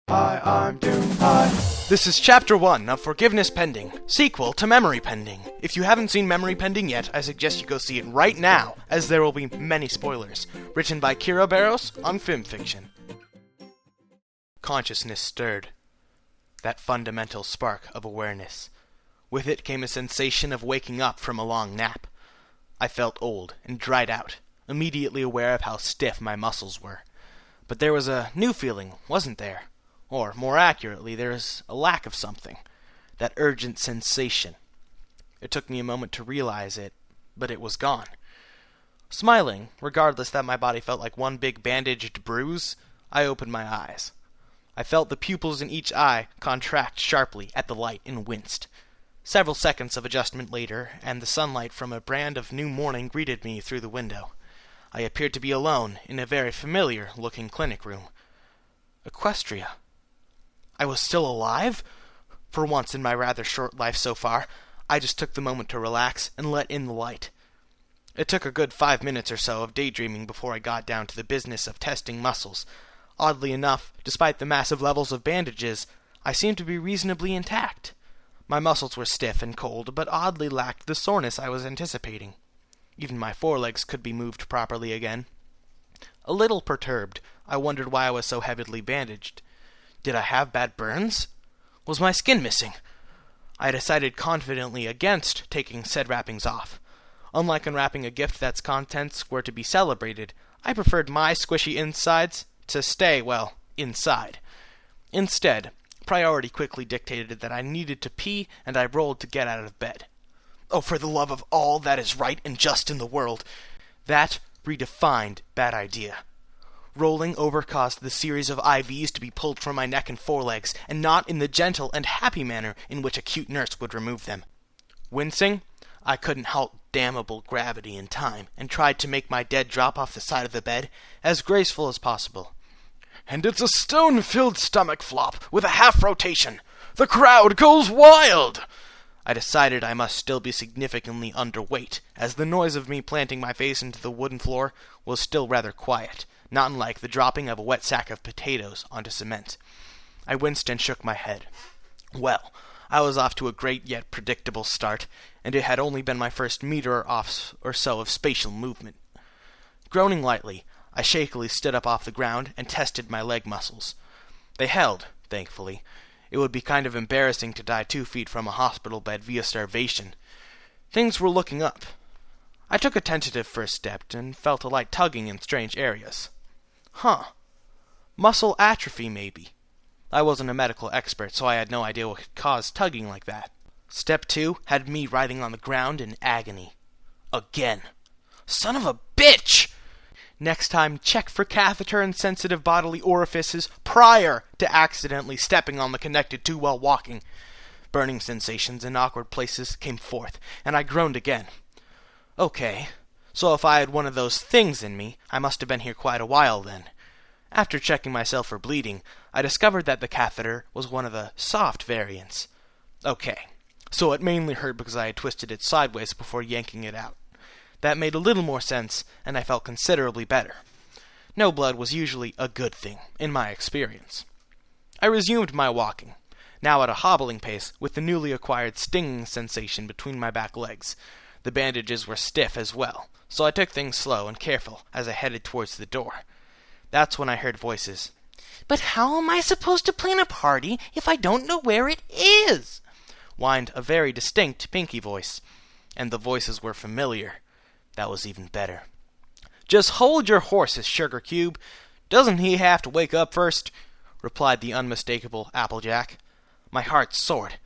Hi, I'm Doom. Hi. This is Chapter 1 of Forgiveness Pending, sequel to Memory Pending. If you haven't seen Memory Pending yet, I suggest you go see it right now, as there will be many spoilers. Written by Kira Barros on Film Fiction. Consciousness stirred. That fundamental spark of awareness. With it came a sensation of waking up from a long nap. I felt old and dried out, immediately aware of how stiff my muscles were. But there was a new feeling, wasn't there? Or, more accurately, there was a lack of something. That urgent sensation. It took me a moment to realize it, but it was gone. Smiling, regardless that my body felt like one big bandaged bruise, I opened my eyes. I felt the pupils in each eye contract sharply at the light and winced. Several seconds of adjustment later, and the sunlight from a brand of new morning greeted me through the window. I appeared to be alone in a very familiar-looking clinic room. Equestria. I was still alive? For once in my rather short life so far, I just took the moment to relax and let in the light. It took a good 5 minutes or so of daydreaming before I got down to the business of testing muscles. Oddly enough, despite the massive levels of bandages, I seemed to be reasonably intact. My muscles were stiff and cold, but oddly lacked the soreness I was anticipating. Even my forelegs could be moved properly again. A little perturbed, I wondered why I was so heavily bandaged. Did I have bad burns? Was my skin missing? I decided confidently against taking said wrappings off. Unlike unwrapping a gift that's contents were to be celebrated, I preferred my squishy insides to stay, well, inside. Instead, priority quickly dictated that I needed to pee, and I rolled to get out of bed. Oh, for the love of all that is right and just in the world! That redefined bad idea. Rolling over caused the series of IVs to be pulled from my neck and forelegs, and not in the gentle and happy manner in which a cute nurse would remove them. Wincing, I couldn't halt damnable gravity in time, and tried to make my dead drop off the side of the bed as graceful as possible. And it's a stone-filled stomach flop with a half rotation. The crowd goes wild! I decided I must still be significantly underweight, as the noise of me planting my face into the wooden floor was still rather quiet, not unlike the dropping of a wet sack of potatoes onto cement. I winced and shook my head. Well, I was off to a great yet predictable start, and it had only been my first meter or so of spatial movement. Groaning lightly, I shakily stood up off the ground and tested my leg muscles. They held, thankfully. It would be kind of embarrassing to die 2 feet from a hospital bed via starvation. Things were looking up. I took a tentative first step and felt a light tugging in strange areas. Muscle atrophy, maybe. I wasn't a medical expert, so I had no idea what could cause tugging like that. Step 2 had me writhing on the ground in agony. Again. Son of a bitch! Next time, check for catheter and sensitive bodily orifices prior to accidentally stepping on the connected tube while walking. Burning sensations in awkward places came forth, and I groaned again. Okay, so if I had one of those things in me, I must have been here quite a while then. After checking myself for bleeding, I discovered that the catheter was one of the soft variants. Okay, so it mainly hurt because I had twisted it sideways before yanking it out. That made a little more sense, and I felt considerably better. No blood was usually a good thing, in my experience. I resumed my walking, now at a hobbling pace with the newly acquired stinging sensation between my back legs. The bandages were stiff as well, so I took things slow and careful as I headed towards the door. That's when I heard voices. "But how am I supposed to plan a party if I don't know where it is?" whined a very distinct Pinky voice. And the voices were familiar. That was even better. "Just hold your horses, Sugar Cube. Doesn't he have to wake up first?" replied the unmistakable Applejack. My heart soared.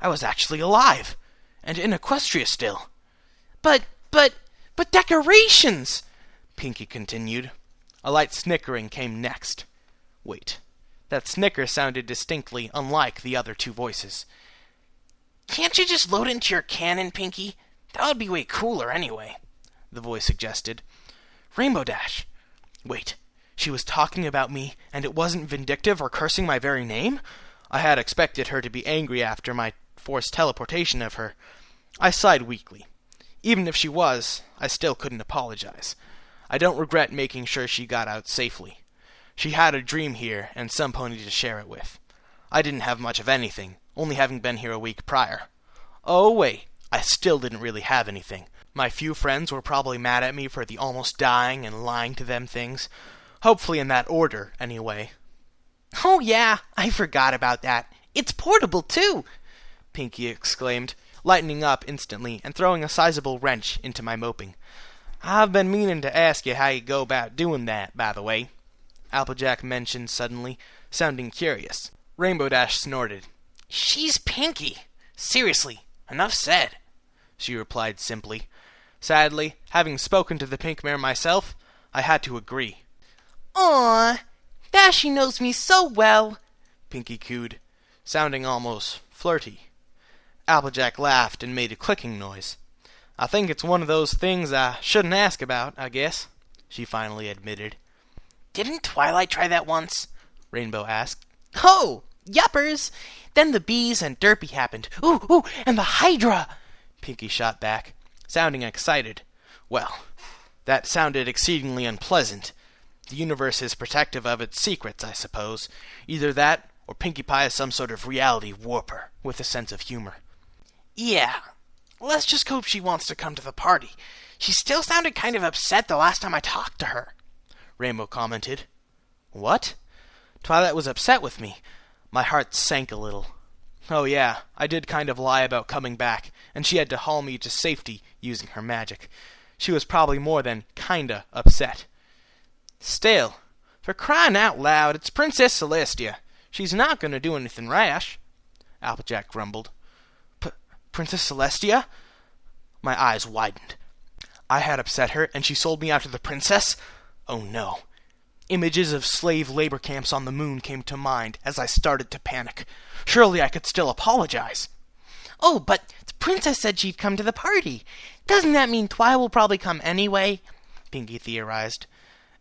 I was actually alive, and in Equestria still. But decorations!" Pinky continued. A light snickering came next. Wait, that snicker sounded distinctly unlike the other two voices. "Can't you just load it into your cannon, Pinky? That would be way cooler anyway," the voice suggested. "Rainbow Dash. Wait, she was talking about me, and it wasn't vindictive or cursing my very name? I had expected her to be angry after my forced teleportation of her. I sighed weakly. Even if she was, I still couldn't apologize. I don't regret making sure she got out safely. She had a dream here and some pony to share it with. I didn't have much of anything, only having been here a week prior. Oh wait, I still didn't really have anything. My few friends were probably mad at me for the almost dying and lying to them things. Hopefully in that order, anyway. Oh yeah, I forgot about that. It's portable too, Pinky exclaimed, lightening up instantly and throwing a sizable wrench into my moping. I've been meaning to ask you how you go about doing that, by the way, Applejack mentioned suddenly, sounding curious. Rainbow Dash snorted. She's Pinky. Seriously, enough said, she replied simply. Sadly, having spoken to the pink mare myself, I had to agree. Aw, Dashy knows me so well, Pinky cooed, sounding almost flirty. Applejack laughed and made a clicking noise. I think it's one of those things I shouldn't ask about, I guess, she finally admitted. Didn't Twilight try that once? Rainbow asked. Oh, yuppers! Then the bees and Derpy happened. Ooh, and the Hydra! Pinky shot back, sounding excited. Well, that sounded exceedingly unpleasant. The universe is protective of its secrets, I suppose. Either that, or Pinkie Pie is some sort of reality warper with a sense of humor. Yeah, let's just hope she wants to come to the party. She still sounded kind of upset the last time I talked to her, Rainbow commented. What? Twilight was upset with me. My heart sank a little. Oh yeah, I did kind of lie about coming back, and she had to haul me to safety using her magic. She was probably more than kinda upset. Still, for crying out loud, it's Princess Celestia. She's not going to do anything rash, Applejack grumbled. Princess Celestia? My eyes widened. I had upset her, and she sold me out to the princess? Oh no. Images of slave labor camps on the moon came to mind as I started to panic. Surely I could still apologize. Oh, but the princess said she'd come to the party. Doesn't that mean Twi will probably come anyway? Pinky theorized.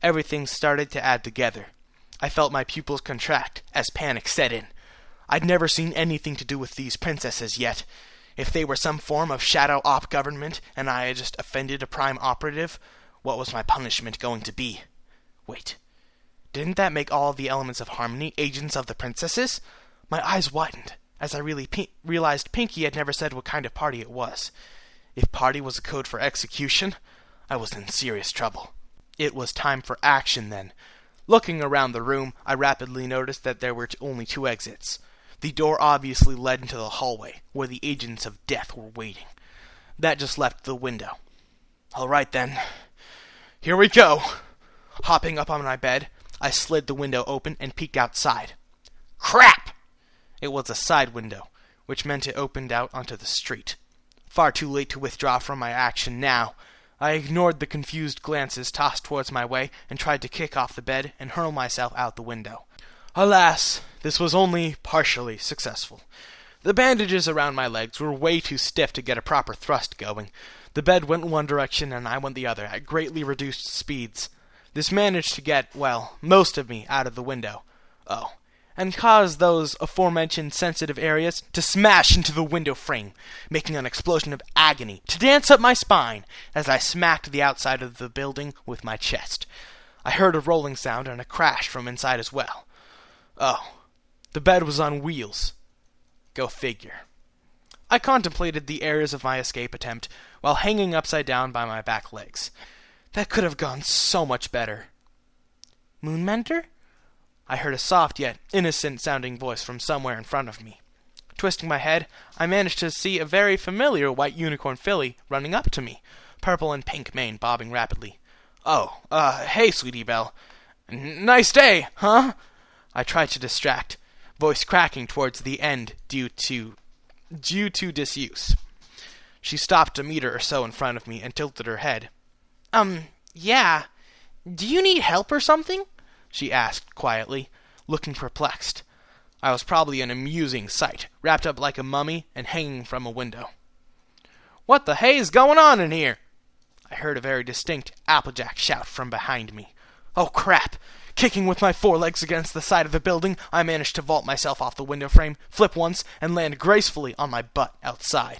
Everything started to add together. I felt my pupils contract as panic set in. I'd never seen anything to do with these princesses yet. If they were some form of shadow op government and I had just offended a prime operative, what was my punishment going to be? Wait, didn't that make all of the elements of harmony agents of the princesses? My eyes widened as I realized Pinky had never said what kind of party it was. If party was a code for execution, I was in serious trouble. It was time for action then. Looking around the room, I rapidly noticed that there were only 2 exits. The door obviously led into the hallway, where the agents of death were waiting. That just left the window. All right then. Here we go. Hopping up on my bed, I slid the window open and peeked outside. Crap! It was a side window, which meant it opened out onto the street. Far too late to withdraw from my action now. I ignored the confused glances tossed towards my way and tried to kick off the bed and hurl myself out the window. Alas, this was only partially successful. The bandages around my legs were way too stiff to get a proper thrust going. The bed went one direction and I went the other at greatly reduced speeds. This managed to get, well, most of me out of the window. Oh, and caused those aforementioned sensitive areas to smash into the window frame, making an explosion of agony to dance up my spine as I smacked the outside of the building with my chest. I heard a rolling sound and a crash from inside as well. Oh, the bed was on wheels. Go figure. I contemplated the areas of my escape attempt while hanging upside down by my back legs. That could have gone so much better. Moonmentor? I heard a soft yet innocent-sounding voice from somewhere in front of me. Twisting my head, I managed to see a very familiar white unicorn filly running up to me, purple and pink mane bobbing rapidly. Oh, hey, Sweetie Belle. Nice day, huh? I tried to distract, voice cracking towards the end due to disuse. She stopped a meter or so in front of me and tilted her head. Yeah. Do you need help or something? She asked quietly, looking perplexed. I was probably an amusing sight, wrapped up like a mummy and hanging from a window. What the hay's going on in here? I heard a very distinct Applejack shout from behind me. Oh crap! Kicking with my forelegs against the side of the building, I managed to vault myself off the window frame, flip once, and land gracefully on my butt outside.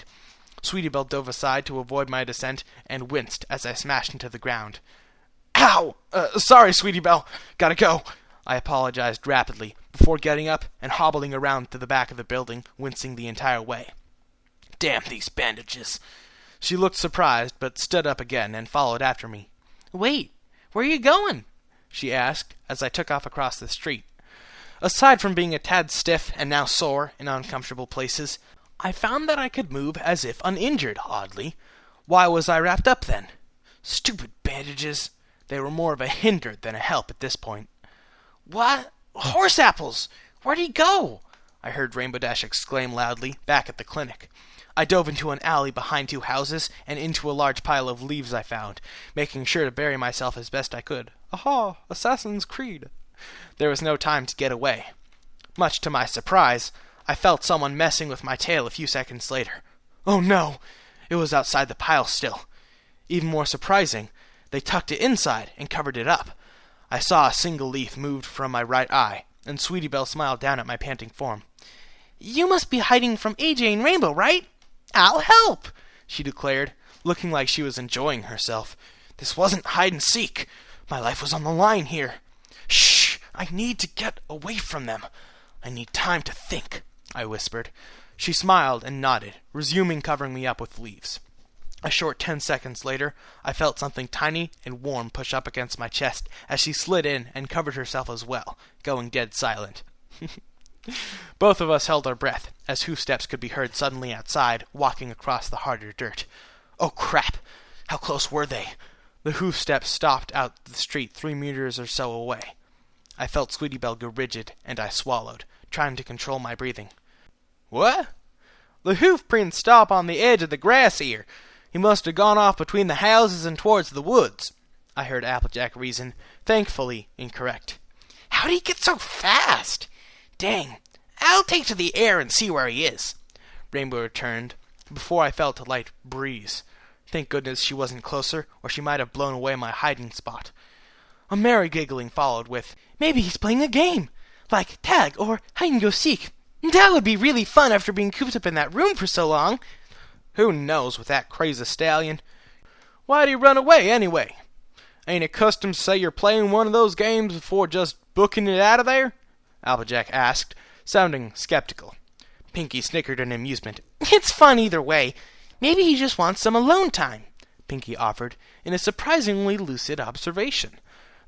Sweetie Belle dove aside to avoid my descent and winced as I smashed into the ground. Ow! Sorry, Sweetie Belle. Gotta go. I apologized rapidly, before getting up and hobbling around to the back of the building, wincing the entire way. Damn these bandages. She looked surprised, but stood up again and followed after me. Wait, where are you going? She asked, as I took off across the street. Aside from being a tad stiff and now sore in uncomfortable places, I found that I could move as if uninjured, oddly. Why was I wrapped up then? Stupid bandages. They were more of a hinder than a help at this point. What? Horse apples! Where'd he go? I heard Rainbow Dash exclaim loudly, back at the clinic. I dove into an alley behind 2 houses and into a large pile of leaves I found, making sure to bury myself as best I could. Aha! Assassin's Creed! There was no time to get away. Much to my surprise, I felt someone messing with my tail a few seconds later. Oh no! It was outside the pile still. Even more surprising, they tucked it inside and covered it up. I saw a single leaf moved from my right eye, and Sweetie Belle smiled down at my panting form. You must be hiding from AJ and Rainbow, right? I'll help, she declared, looking like she was enjoying herself. This wasn't hide and seek. My life was on the line here. Shh! I need to get away from them. I need time to think, I whispered. She smiled and nodded, resuming covering me up with leaves. A short 10 seconds later, I felt something tiny and warm push up against my chest as she slid in and covered herself as well, going dead silent. Both of us held our breath, as hoof steps could be heard suddenly outside, walking across the harder dirt. Oh crap! How close were they? The hoof steps stopped out the street 3 meters or so away. I felt Sweetie Belle go rigid, and I swallowed, trying to control my breathing. What? The hoof prints stop on the edge of the grass here. He must have gone off between the houses and towards the woods, I heard Applejack reason, thankfully incorrect. How'd he get so fast? Dang, I'll take to the air and see where he is, Rainbow returned, before I felt a light breeze. Thank goodness she wasn't closer, or she might have blown away my hiding spot. A merry giggling followed with, Maybe he's playing a game, like tag or hide-and-go-seek. That would be really fun after being cooped up in that room for so long. Who knows with that crazy stallion? Why'd he run away anyway? Ain't it custom to say you're playing one of those games before just booking it out of there? Applejack asked, sounding skeptical. Pinky snickered in amusement. It's fun either way. Maybe he just wants some alone time, Pinky offered, in a surprisingly lucid observation.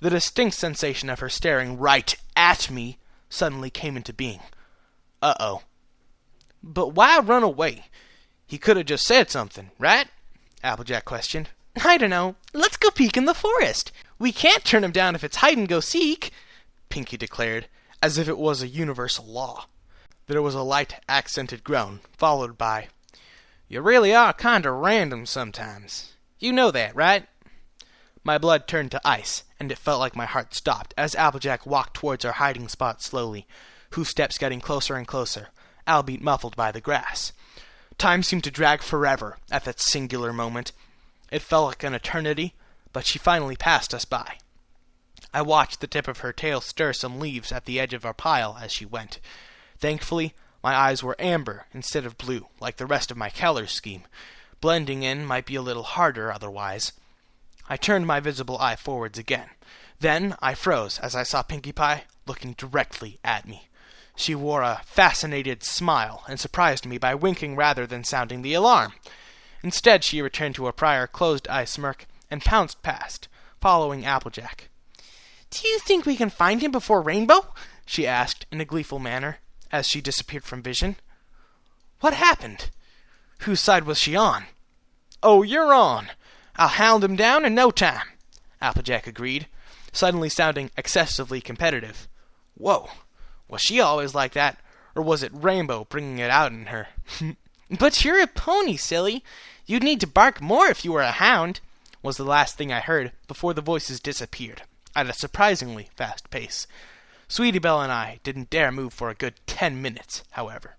The distinct sensation of her staring right at me suddenly came into being. Uh-oh. But why run away? He could have just said something, right? Applejack questioned. I don't know. Let's go peek in the forest. We can't turn him down if it's hide-and-go-seek, Pinky declared, as if it was a universal law. There was a light, accented groan, followed by, You really are kind of random sometimes. You know that, right? My blood turned to ice, and it felt like my heart stopped as Applejack walked towards our hiding spot slowly, hoof steps getting closer and closer, albeit muffled by the grass. Time seemed to drag forever at that singular moment. It felt like an eternity, but she finally passed us by. I watched the tip of her tail stir some leaves at the edge of our pile as she went. Thankfully, my eyes were amber instead of blue, like the rest of my color scheme. Blending in might be a little harder otherwise. I turned my visible eye forwards again. Then I froze as I saw Pinkie Pie looking directly at me. She wore a fascinated smile and surprised me by winking rather than sounding the alarm. Instead, she returned to her prior closed-eye smirk and pounced past, following Applejack. Do you think we can find him before Rainbow? She asked in a gleeful manner, as she disappeared from vision. What happened? Whose side was she on? Oh, you're on. I'll hound him down in no time, Applejack agreed, suddenly sounding excessively competitive. Whoa, was she always like that, or was it Rainbow bringing it out in her? But you're a pony, silly. You'd need to bark more if you were a hound, was the last thing I heard before the voices disappeared, at a surprisingly fast pace. Sweetie Belle and I didn't dare move for a good 10 minutes, however.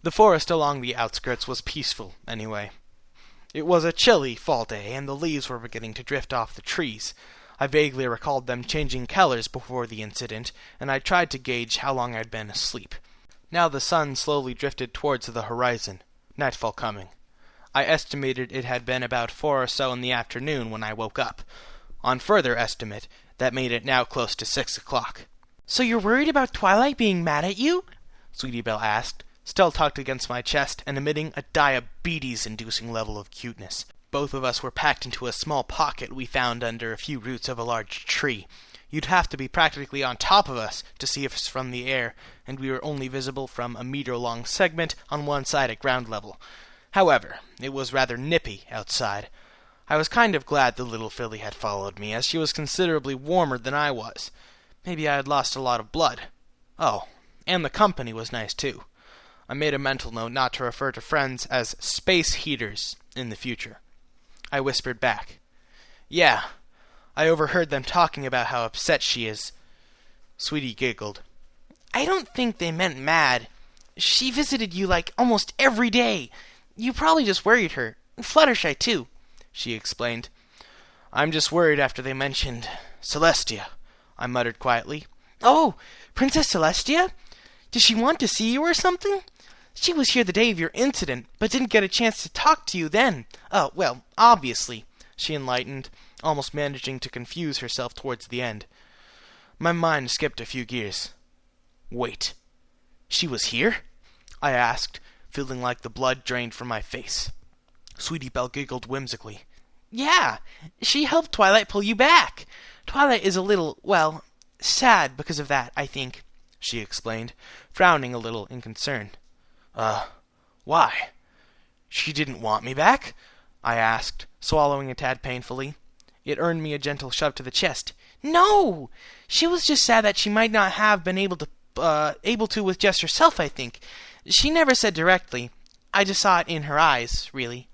The forest along the outskirts was peaceful, anyway. It was a chilly fall day, and the leaves were beginning to drift off the trees. I vaguely recalled them changing colors before the incident, and I tried to gauge how long I'd been asleep. Now the sun slowly drifted towards the horizon, nightfall coming. I estimated it had been about 4 or so in the afternoon when I woke up. On further estimate, That made it now close to 6 o'clock. "So you're worried about Twilight being mad at you?" Sweetie Belle asked, still tucked against my chest and emitting a diabetes-inducing level of cuteness. Both of us were packed into a small pocket we found under a few roots of a large tree. You'd have to be practically on top of us to see us from the air, and we were only visible from a meter-long segment on one side at ground level. However, it was rather nippy outside. I was kind of glad the little filly had followed me, as she was considerably warmer than I was. Maybe I had lost a lot of blood. Oh, and the company was nice too. I made a mental note not to refer to friends as space heaters in the future. I whispered back, "Yeah, I overheard them talking about how upset she is." Sweetie giggled. "I don't think they meant mad. She visited you like almost every day. You probably just worried her. Fluttershy, too," she explained. "I'm just worried after they mentioned Celestia," I muttered quietly. "Oh, Princess Celestia? Did she want to see you or something? She was here the day of your incident, but didn't get a chance to talk to you then. Oh, well, obviously," she enlightened, almost managing to confuse herself towards the end. My mind skipped a few gears. "Wait, she was here?" I asked, feeling like the blood drained from my face. Sweetie Belle giggled whimsically. "Yeah, she helped Twilight pull you back. Twilight is a little, well, sad because of that, I think," she explained, frowning a little in concern. Why? She didn't want me back?" I asked, swallowing a tad painfully. It earned me a gentle shove to the chest. "No! She was just sad that she might not have been able to with just herself, I think. She never said directly. I just saw it in her eyes, really,"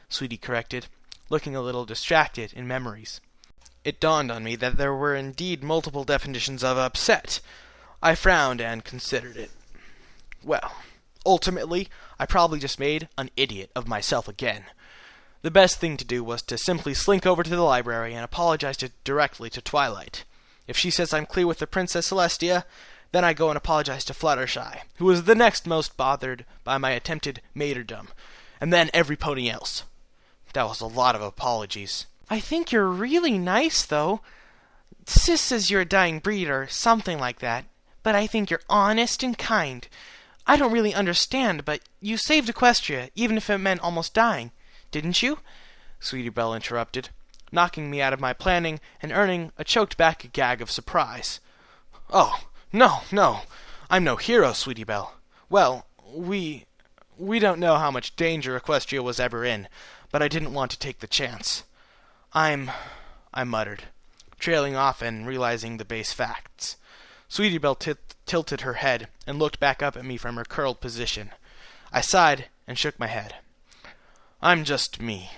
Sweetie corrected, looking a little distracted in memories. It dawned on me that there were indeed multiple definitions of upset. I frowned and considered it. Well, ultimately, I probably just made an idiot of myself again. The best thing to do was to simply slink over to the library and apologize directly to Twilight. If she says I'm clear with the Princess Celestia, then I go and apologize to Fluttershy, who was the next most bothered by my attempted martyrdom, and then every pony else. That was a lot of apologies. "I think you're really nice, though. Sis says you're a dying breed or something like that, but I think you're honest and kind. I don't really understand, but you saved Equestria, even if it meant almost dying. Didn't you?" Sweetie Belle interrupted, knocking me out of my planning and earning a choked-back gag of surprise. "Oh, no, I'm no hero, Sweetie Belle. Well, we don't know how much danger Equestria was ever in, but I didn't want to take the chance. I muttered, trailing off and realizing the base facts. Sweetie Belle tilted her head and looked back up at me from her curled position. I sighed and shook my head. "I'm just me.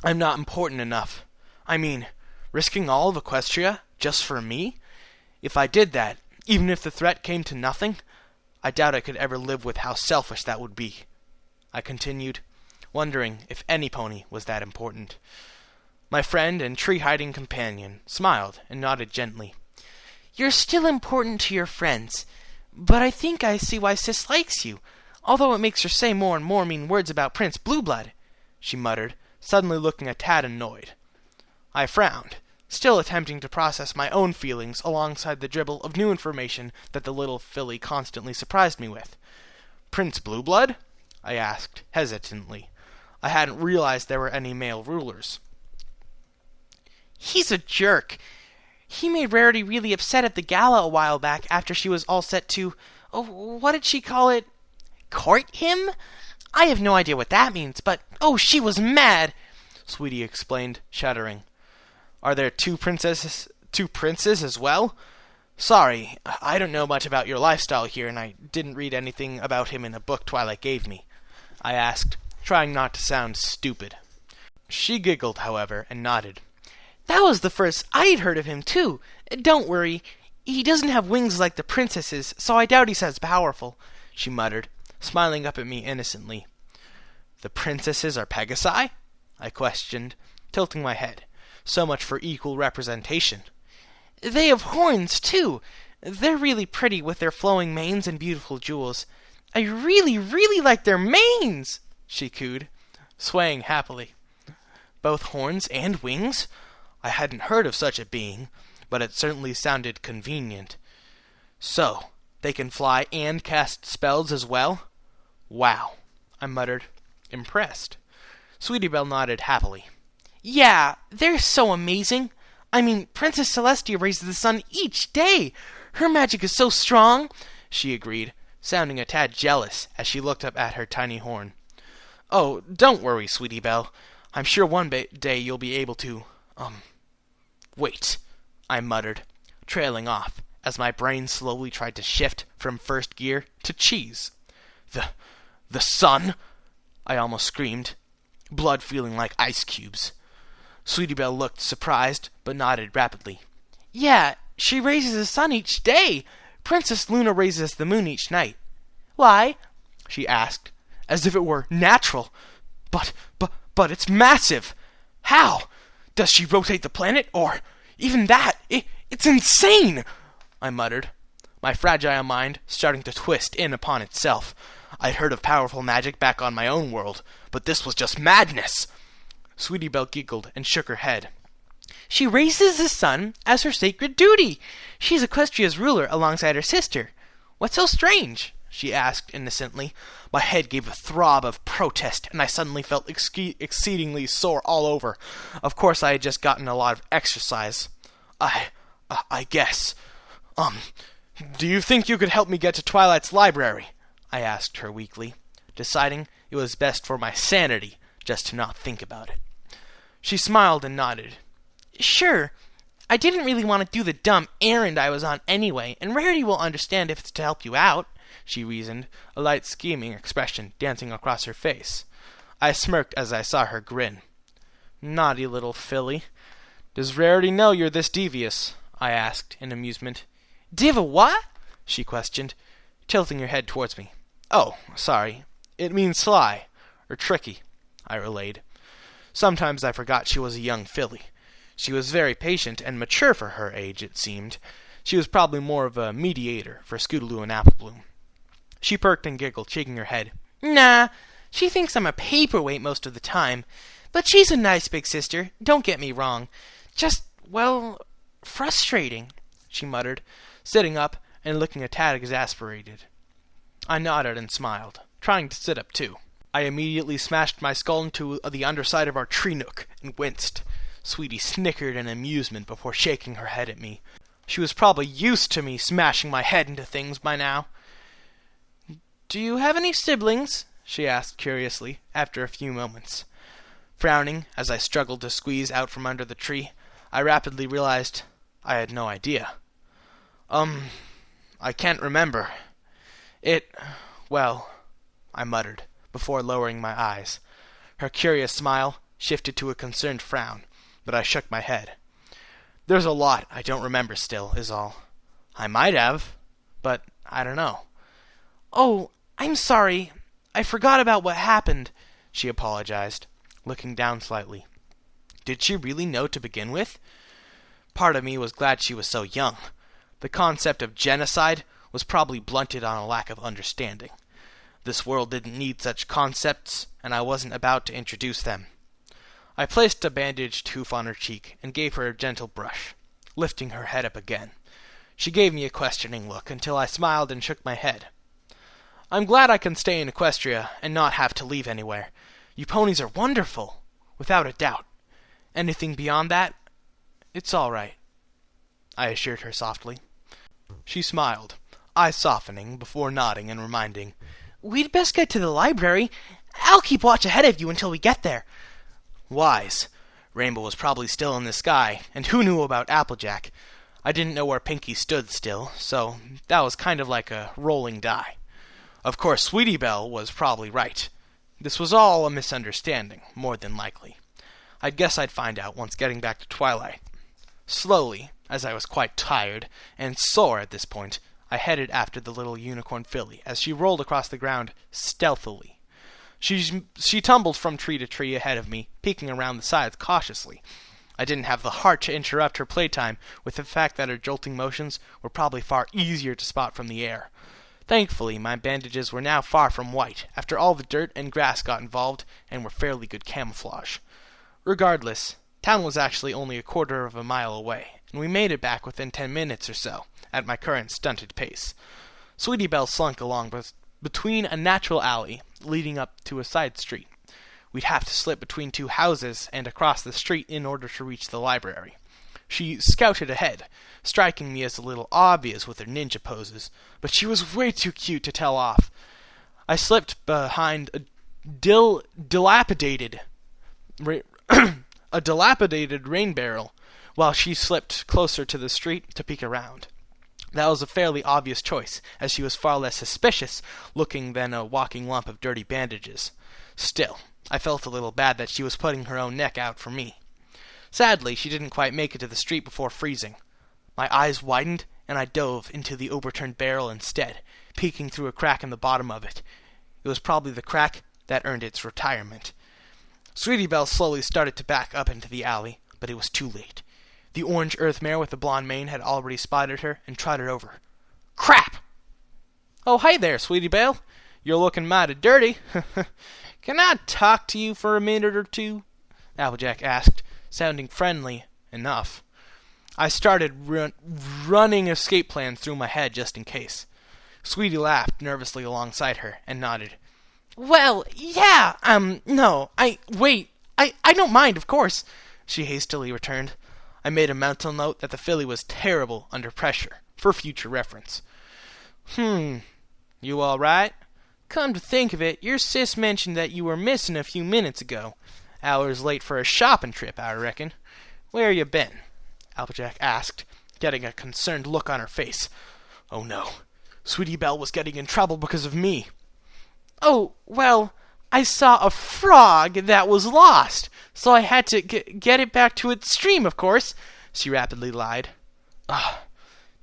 I'm not important enough. I mean, risking all of Equestria just for me? If I did that, even if the threat came to nothing, I doubt I could ever live with how selfish that would be," I continued, wondering if any pony was that important. My friend and tree-hiding companion smiled and nodded gently. "You're still important to your friends, but I think I see why Sis likes you, although it makes her say more and more mean words about Prince Blueblood," she muttered, suddenly looking a tad annoyed. I frowned, still attempting to process my own feelings alongside the dribble of new information that the little filly constantly surprised me with. "Prince Blueblood?" I asked, hesitantly. I hadn't realized there were any male rulers. "He's a jerk. He made Rarity really upset at the gala a while back after she was all set to, what did she call it? Court him? I have no idea what that means, but, she was mad," Sweetie explained, shuddering. "Are there two princes as well? Sorry, I don't know much about your lifestyle here, and I didn't read anything about him in a book Twilight gave me," I asked, trying not to sound stupid. She giggled, however, and nodded. "That was the first I'd heard of him, too. Don't worry. He doesn't have wings like the princesses, so I doubt he's as powerful," she muttered, smiling up at me innocently. "The princesses are Pegasi?" I questioned, tilting my head. So much for equal representation. "They have horns, too. They're really pretty with their flowing manes and beautiful jewels. I really, really like their manes," she cooed, swaying happily. "Both horns and wings? I hadn't heard of such a being. but it certainly sounded convenient. So, they can fly and cast spells as well? Wow, I muttered, impressed. Sweetie Belle nodded happily. Yeah, they're so amazing. I mean, Princess Celestia raises the sun each day. Her magic is so strong, she agreed, sounding a tad jealous as she looked up at her tiny horn. Oh, don't worry, Sweetie Belle. I'm sure one day you'll be able to, wait, I muttered, trailing off as my brain slowly tried to shift from first gear to cheese. The sun? I almost screamed, blood feeling like ice cubes. Sweetie Belle looked surprised, but nodded rapidly. Yeah, she raises the sun each day. Princess Luna raises the moon each night. Why? She asked, as if it were natural. But it's massive. How? Does she rotate the planet? Or even that? It's insane, I muttered, my fragile mind starting to twist in upon itself. I'd heard of powerful magic back on my own world, but this was just madness. Sweetie Belle giggled and shook her head. She raises the sun as her sacred duty. She's Equestria's ruler alongside her sister. What's so strange? She asked innocently. My head gave a throb of protest, and I suddenly felt exceedingly sore all over. Of course, I had just gotten a lot of exercise. I guess. Do you think you could help me get to Twilight's library? I asked her weakly, deciding it was best for my sanity just to not think about it. She smiled and nodded. Sure. I didn't really want to do the dumb errand I was on anyway, and Rarity will understand if it's to help you out, she reasoned, a light scheming expression dancing across her face. I smirked as I saw her grin. Naughty little filly. Does Rarity know you're this devious? I asked in amusement. Diva what? She questioned, tilting her head towards me. Oh, sorry. It means sly, or tricky, I relayed. Sometimes I forgot she was a young filly. She was very patient and mature for her age, it seemed. She was probably more of a mediator for Scootaloo and Applebloom. She perked and giggled, shaking her head. Nah, she thinks I'm a paperweight most of the time. But she's a nice big sister, don't get me wrong. Just, well, frustrating, she muttered, sitting up and looking a tad exasperated. I nodded and smiled, trying to sit up too. I immediately smashed my skull into the underside of our tree nook and winced. Sweetie snickered in amusement before shaking her head at me. She was probably used to me smashing my head into things by now. Do you have any siblings? She asked curiously, after a few moments. Frowning as I struggled to squeeze out from under the tree, I rapidly realized I had no idea. I can't remember. Well, I muttered, before lowering my eyes. Her curious smile shifted to a concerned frown, but I shook my head. There's a lot I don't remember still, is all. I might have, but I don't know. Oh, I'm sorry. I forgot about what happened, she apologized, looking down slightly. Did she really know to begin with? Part of me was glad she was so young. The concept of genocide was probably blunted on a lack of understanding. This world didn't need such concepts, and I wasn't about to introduce them. I placed a bandaged hoof on her cheek and gave her a gentle brush, lifting her head up again. She gave me a questioning look until I smiled and shook my head. I'm glad I can stay in Equestria and not have to leave anywhere. You ponies are wonderful, without a doubt. Anything beyond that, it's all right, I assured her softly. She smiled, eyes softening before nodding and reminding, We'd best get to the library. I'll keep watch ahead of you until we get there. Wise. Rainbow was probably still in the sky, and who knew about Applejack? I didn't know where Pinkie stood still, so that was kind of like a rolling die. Of course, Sweetie Belle was probably right. This was all a misunderstanding, more than likely. I guess I'd find out once getting back to Twilight. Slowly, as I was quite tired and sore at this point, I headed after the little unicorn filly as she rolled across the ground stealthily. She tumbled from tree to tree ahead of me, peeking around the sides cautiously. I didn't have the heart to interrupt her playtime with the fact that her jolting motions were probably far easier to spot from the air. Thankfully, my bandages were now far from white, after all the dirt and grass got involved, and were fairly good camouflage. Regardless, town was actually only a quarter of a mile away, and we made it back within 10 minutes or so, at my current stunted pace. Sweetie Belle slunk along between a natural alley leading up to a side street. We'd have to slip between two houses and across the street in order to reach the library. She scouted ahead, striking me as a little obvious with her ninja poses, but she was way too cute to tell off. I slipped behind a dilapidated rain barrel, while she slipped closer to the street to peek around. That was a fairly obvious choice, as she was far less suspicious looking than a walking lump of dirty bandages. Still, I felt a little bad that she was putting her own neck out for me. Sadly, she didn't quite make it to the street before freezing. My eyes widened, and I dove into the overturned barrel instead, peeking through a crack in the bottom of it. It was probably the crack that earned its retirement. Sweetie Belle slowly started to back up into the alley, but it was too late. The orange earth mare with the blonde mane had already spotted her and trotted over. Crap! Oh, hi there, Sweetie Belle. You're looking mighty dirty. Can I talk to you for a minute or two? Applejack asked, sounding friendly enough. I started running escape plans through my head just in case. Sweetie laughed nervously alongside her and nodded. Well, yeah, no, I don't mind, of course, she hastily returned. I made a mental note that the filly was terrible under pressure, for future reference. You all right? Come to think of it, your sis mentioned that you were missing a few minutes ago. Hours late for a shopping trip, I reckon. Where you been? Applejack asked, getting a concerned look on her face. Oh no, Sweetie Belle was getting in trouble because of me. Oh, well, I saw a frog that was lost, so I had to get it back to its stream, of course, she rapidly lied.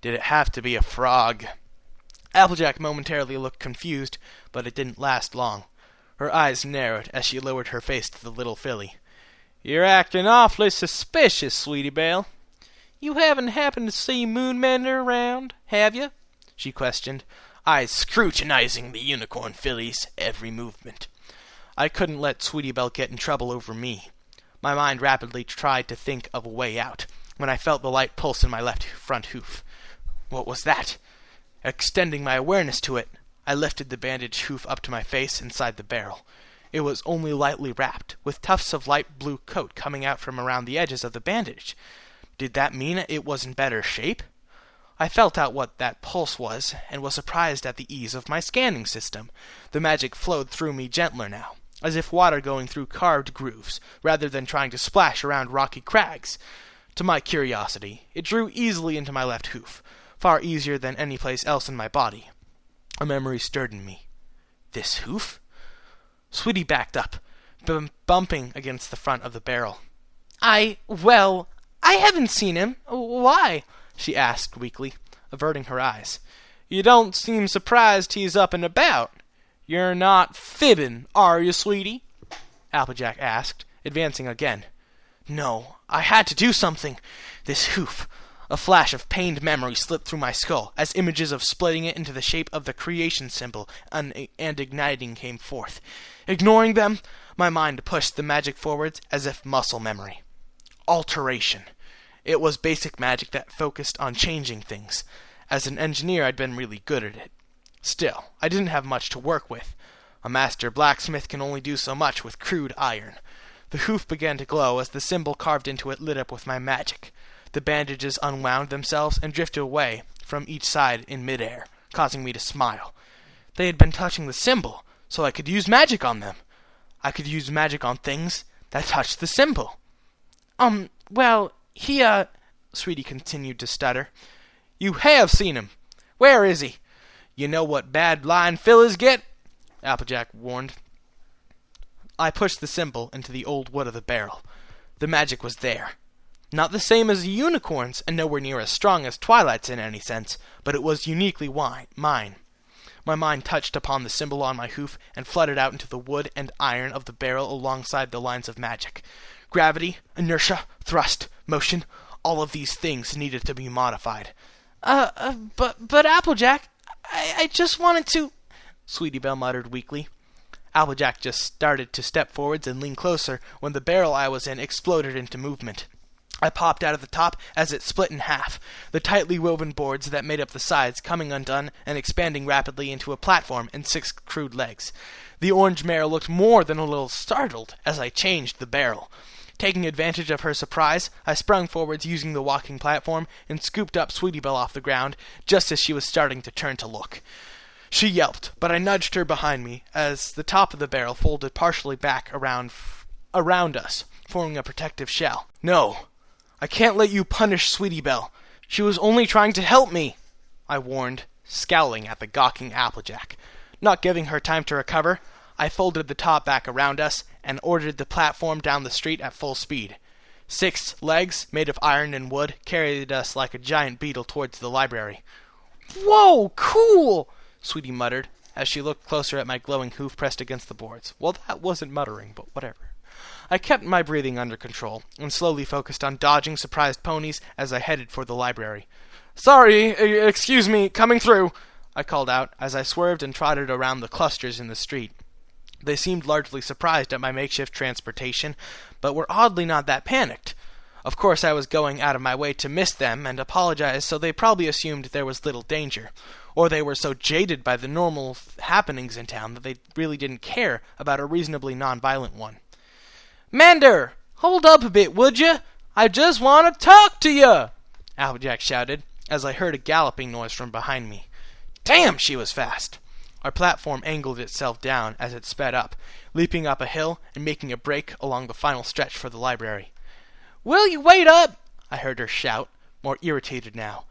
Did it have to be a frog? Applejack momentarily looked confused, but it didn't last long. Her eyes narrowed as she lowered her face to the little filly. You're acting awfully suspicious, Sweetie Belle. You haven't happened to see Moonmender around, have you? She questioned, eyes scrutinizing the unicorn filly's every movement. I couldn't let Sweetie Belle get in trouble over me. My mind rapidly tried to think of a way out, when I felt the light pulse in my left front hoof. What was that? Extending my awareness to it, I lifted the bandaged hoof up to my face inside the barrel. It was only lightly wrapped, with tufts of light blue coat coming out from around the edges of the bandage. Did that mean it was in better shape? I felt out what that pulse was, and was surprised at the ease of my scanning system. The magic flowed through me gentler now, as if water going through carved grooves, rather than trying to splash around rocky crags. To my curiosity, it drew easily into my left hoof, far easier than any place else in my body. A memory stirred in me. This hoof? Sweetie backed up, bumping against the front of the barrel. I haven't seen him. Why? She asked weakly, averting her eyes. You don't seem surprised he's up and about. You're not fibbing, are you, Sweetie? Applejack asked, advancing again. No, I had to do something. This hoof. A flash of pained memory slipped through my skull, as images of splitting it into the shape of the creation symbol and igniting came forth. Ignoring them, my mind pushed the magic forwards as if muscle memory. Alteration. It was basic magic that focused on changing things. As an engineer, I'd been really good at it. Still, I didn't have much to work with. A master blacksmith can only do so much with crude iron. The hoof began to glow as the symbol carved into it lit up with my magic. The bandages unwound themselves and drifted away from each side in midair, causing me to smile. They had been touching the symbol, so I could use magic on them. I could use magic on things that touched the symbol. Sweetie continued to stutter. You have seen him. Where is he? You know what bad lying fillies get? Applejack warned. I pushed the symbol into the old wood of the barrel. The magic was there. Not the same as a unicorn's, and nowhere near as strong as Twilight's in any sense, but it was uniquely mine. My mind touched upon the symbol on my hoof and flooded out into the wood and iron of the barrel alongside the lines of magic. Gravity, inertia, thrust, motion, all of these things needed to be modified. But Applejack, I just wanted to... Sweetie Belle muttered weakly. Applejack just started to step forwards and lean closer when the barrel I was in exploded into movement. I popped out of the top as it split in half, the tightly woven boards that made up the sides coming undone and expanding rapidly into a platform and 6 crude legs. The orange mare looked more than a little startled as I changed the barrel. Taking advantage of her surprise, I sprung forwards using the walking platform and scooped up Sweetie Belle off the ground just as she was starting to turn to look. She yelped, but I nudged her behind me as the top of the barrel folded partially back around us, forming a protective shell. "No, I can't let you punish Sweetie Belle. She was only trying to help me," I warned, scowling at the gawking Applejack. Not giving her time to recover, I folded the top back around us and ordered the platform down the street at full speed. 6 legs, made of iron and wood, carried us like a giant beetle towards the library. "Whoa, cool!" Sweetie muttered, as she looked closer at my glowing hoof pressed against the boards. Well, that wasn't muttering, but whatever. I kept my breathing under control, and slowly focused on dodging surprised ponies as I headed for the library. "Sorry, excuse me, coming through," I called out as I swerved and trotted around the clusters in the street. They seemed largely surprised at my makeshift transportation, but were oddly not that panicked. Of course, I was going out of my way to miss them and apologize, so they probably assumed there was little danger. Or they were so jaded by the normal happenings in town that they really didn't care about a reasonably non-violent one. "Mander, hold up a bit, would you? I just want to talk to you!" Applejack shouted, as I heard a galloping noise from behind me. Damn, she was fast! Our platform angled itself down as it sped up, leaping up a hill and making a break along the final stretch for the library. "Will you wait up?" I heard her shout, more irritated now.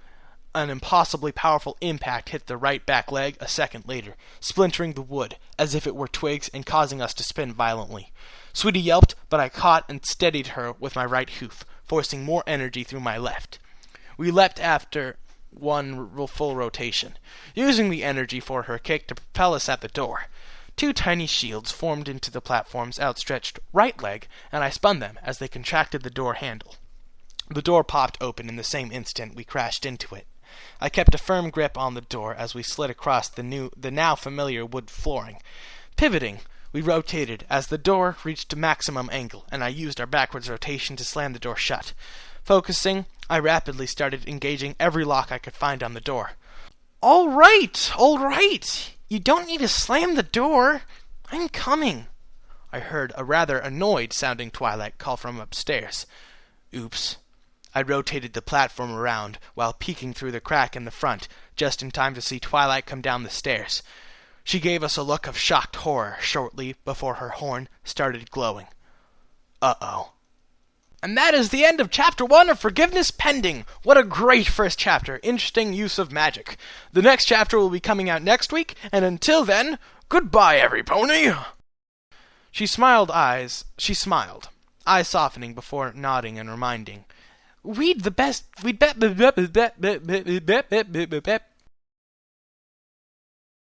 An impossibly powerful impact hit the right back leg a second later, splintering the wood as if it were twigs and causing us to spin violently. Sweetie yelped, but I caught and steadied her with my right hoof, forcing more energy through my left. We leapt after one full rotation, using the energy for her kick to propel us at the door. 2 tiny shields formed into the platform's outstretched right leg, and I spun them as they contracted the door handle. The door popped open in the same instant we crashed into it. I kept a firm grip on the door as we slid across the now familiar wood flooring. Pivoting, we rotated as the door reached a maximum angle, and I used our backwards rotation to slam the door shut. Focusing, I rapidly started engaging every lock I could find on the door. All right. You don't need to slam the door. I'm coming." I heard a rather annoyed-sounding Twilight call from upstairs. Oops. I rotated the platform around while peeking through the crack in the front, just in time to see Twilight come down the stairs. She gave us a look of shocked horror shortly before her horn started glowing. Uh-oh. And that is the end of Chapter 1 of Forgiveness Pending. What a great first chapter. Interesting use of magic. The next chapter will be coming out next week, and until then, goodbye, every pony! She smiled, eyes softening before nodding and reminding. We'd bet